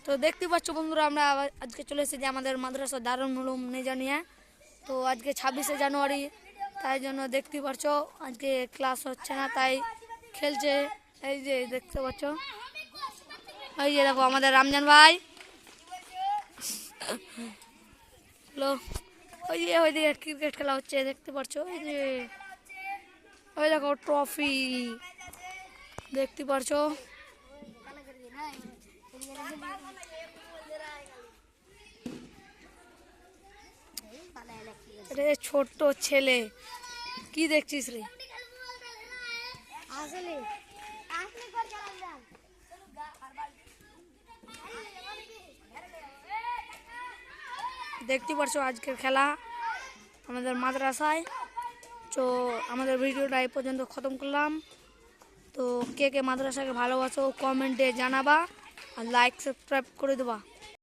তো দেখতে পাচ্ছ বন্ধুরা, আমরা আজকে চলে এসেছি আমাদের মাদ্রাসা দারুল উলুম নিজানিয়া। তো আজকে 26শে জানুয়ারি, তাই জন্য দেখতে পাচ্ছ আজকে ক্লাস হচ্ছে না, তাই খেলছে। এই যে দেখতে পাচ্ছ, এই যে দেখো আমাদের রমজান ভাই, ওইদিকে ক্রিকেট খেলা হচ্ছে দেখতে পাচ্ছ। এই যে ওই দেখো ট্রফি দেখতে পাচ্ছ। রে ছোট্ট ছেলে, কি দেখছিস রে? দেখতে পাচ্ছ আজকের খেলা আমাদের মাদ্রাসায়। তো আমাদের ভিডিওটা এই পর্যন্ত খতম করলাম। তো কে কে মাদ্রাসাকে ভালোবাসো কমেন্টে জানাবা, আর লাইক সাবস্ক্রাইব করে দেবা।